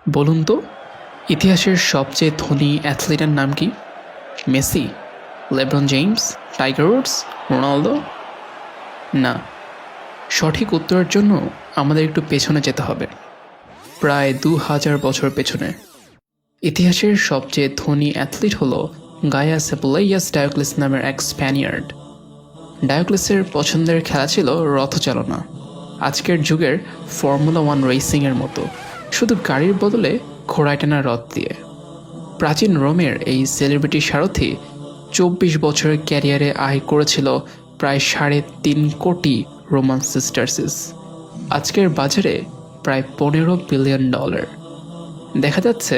বলুন তো, ইতিহাসের সবচেয়ে ধনী অ্যাথলিটের নাম কি? Messi, LeBron James, tiger Woods, Ronaldo? না, সঠিক উত্তরের জন্য আমাদের একটু পেছনে যেতে হবে, প্রায় 2000 বছর পেছনে। ইতিহাসের সবচেয়ে ধনী অ্যাথলিট হল গায়াস অ্যাপোলোইয়াস ডায়োক্লিস নামের এক স্প্যানিয়ার্ড। ডায়োক্লিসের পছন্দের খেলা ছিল রথচালনা, আজকের যুগের ফর্মুলা 1 রেসিংয়ের মতো, শুধু গাড়ির বদলে ঘোড়ায় টানা রথ দিয়ে। প্রাচীন রোমের এই সেলিব্রিটি সারথি 24 বছরের ক্যারিয়ারে আয় করেছিল প্রায় 3.5 কোটি রোমান সিস্টারসিস, আজকের বাজারে প্রায় $15 বিলিয়ন। দেখা যাচ্ছে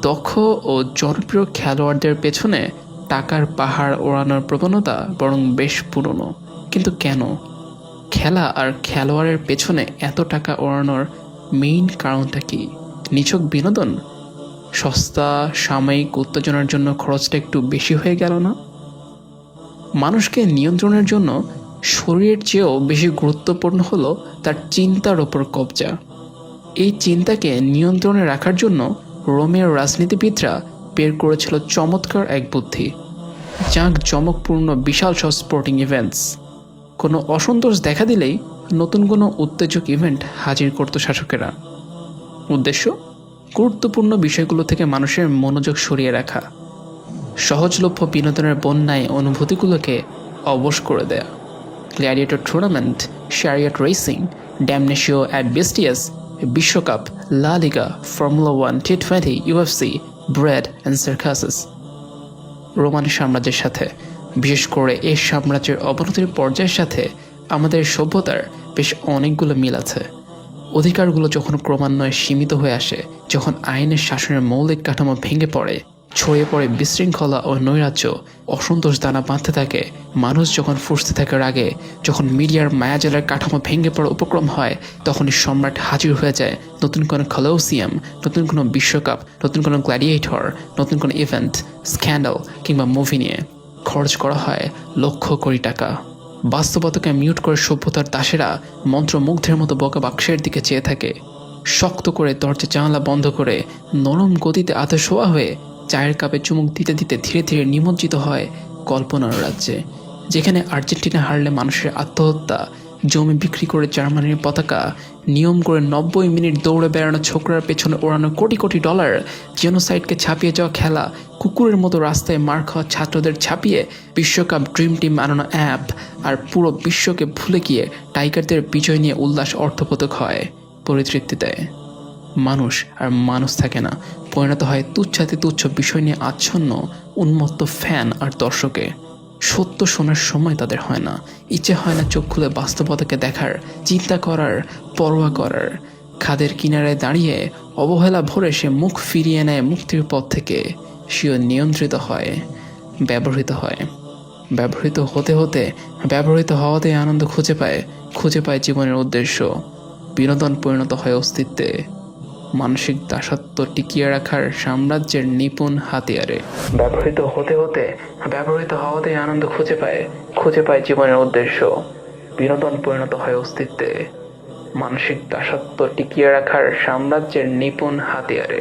দক্ষ ও জনপ্রিয় খেলোয়াড়দের পেছনে টাকার পাহাড় ওড়ানোর প্রবণতা বরং বেশ পুরনো। কিন্তু কেন? খেলা আর খেলোয়াড়ের পেছনে এত টাকা ওড়ানোর মেইন কারণটা কি? নিছক বিনোদন? সস্তা সাময়িক উত্তেজনার জন্য খরচটা একটু বেশি হয়ে গেল না? মানুষকে নিয়ন্ত্রণের জন্য শরীরের চেয়েও বেশি গুরুত্বপূর্ণ হলো তার চিন্তার ওপর কবজা। এই চিন্তাকে নিয়ন্ত্রণে রাখার জন্য রোমের রাজনীতিবিদরা বের করেছিল চমৎকার এক বুদ্ধি, জাঁকজমকপূর্ণ বিশাল সব স্পোর্টিং ইভেন্টস। কোনো অসন্তোষ দেখা দিলেই নতুন কোনো উত্তেজক ইভেন্ট হাজির করত শাসকেরা। উদ্দেশ্য গুরুত্বপূর্ণ বিষয়গুলো থেকে মানুষের মনোযোগ সরিয়ে রাখা, সহজলভ্য বিনোদনের বন্যায় অনুভূতিগুলোকে অবশ করে দেয়া। গ্ল্যাডিয়েটর টুর্নামেন্ট, শ্যারিয়ট রেসিং, ড্যামনেশিও অ্যাট বেস্টিয়াস, বিশ্বকাপ, La Liga, Formula 1, T20, UFC, bread and circuses. Roman সাম্রাজ্যের সাথে, বিশেষ করে এই সাম্রাজ্যের অবনতির পর্যায়ের সাথে আমাদের সভ্যতার বেশ অনেকগুলো মিল আছে। অধিকারগুলো যখন ক্রমান্বয়ে সীমিত হয়ে আসে, যখন আইনের শাসনের মৌলিক কাঠামো ভেঙে পড়ে, ছড়িয়ে পড়ে বিশৃঙ্খলা ও নৈরাজ্য, অসন্তোষ দানা বাঁধতে থাকে, মানুষ যখন ফুঁসতে থাকে রাগে, যখন মিডিয়ার মায়াজালের কাঠামো ভেঙে পড়ার উপক্রম হয়, তখনই সম্রাট হাজির হয়ে যায় নতুন কোনো কলোসিয়াম, নতুন কোনো বিশ্বকাপ, নতুন কোনো গ্ল্যাডিয়েটর, নতুন কোনো ইভেন্ট, স্ক্যান্ডাল কিংবা মুভি নিয়ে। খরচ করা হয় লক্ষ কোটি টাকা। বাস্তবতাকে মিউট করে সভ্যতার দাসেরা মন্ত্রমুগ্ধের মতো বোকা বাক্সের দিকে চেয়ে থাকে। শক্ত করে দরজা জানালা বন্ধ করে নরম গতিতে আধা শোয়া হয়ে চায়ের কাপে চুমুক দিতে দিতে ধীরে ধীরে নিমজ্জিত হয় কল্পনার রাজ্যে, যেখানে আর্জেন্টিনা হারলে মানুষের আত্মহত্যা, জমি বিক্রি করে জার্মানির পতাকা, নিয়ম করে 90 মিনিট দৌড়ে বেড়ানো ছোকরার পেছনে ওড়ানো কোটি কোটি ডলার, জেনোসাইডকে ছাপিয়ে যাওয়া খেলা, কুকুরের মতো রাস্তায় মার খাওয়া ছাত্রদের ছাপিয়ে বিশ্বকাপ ড্রিম টিম বানানো অ্যাপ, আর পুরো বিশ্বকে ভুলে গিয়ে টাইগারদের বিজয় নিয়ে উল্লাস অর্থপতক হয়, পরিতৃপ্তি দেয়। মানুষ আর মানুষ থাকে না, পরিণত হয় তুচ্ছাতি তুচ্ছ বিষয় নিয়ে আচ্ছন্ন উন্মত্ত ফ্যান আর দর্শকে। সত্য শোনার সময় তাদের হয় না, ইচ্ছে হয় না চোখ খুলে বাস্তবতাকে দেখার, চিন্তা করার, পরোয়া করার। খাদের কিনারায় দাঁড়িয়ে অবহেলা ভরে সে মুখ ফিরিয়ে নেয় মুক্তির পথ থেকে। সেও নিয়ন্ত্রিত হয়, ব্যবহৃত হয়। ব্যবহৃত হতে হতে ব্যবহৃত হওয়াতে আনন্দ খুঁজে পায় জীবনের উদ্দেশ্য। বিনোদন পরিণত হয় অস্তিত্বে, মানসিক দাসত্ব টিকিয়ে রাখার সাম্রাজ্যের নিপুণ হাতিয়ারে। ব্যবহৃত হওয়াতে আনন্দ খুঁজে পায় জীবনের উদ্দেশ্য। বিনোদন পরিণত হয় অস্তিত্বে, মানসিক দাসত্ব টিকিয়ে রাখার সাম্রাজ্যের নিপুণ হাতিয়ারে।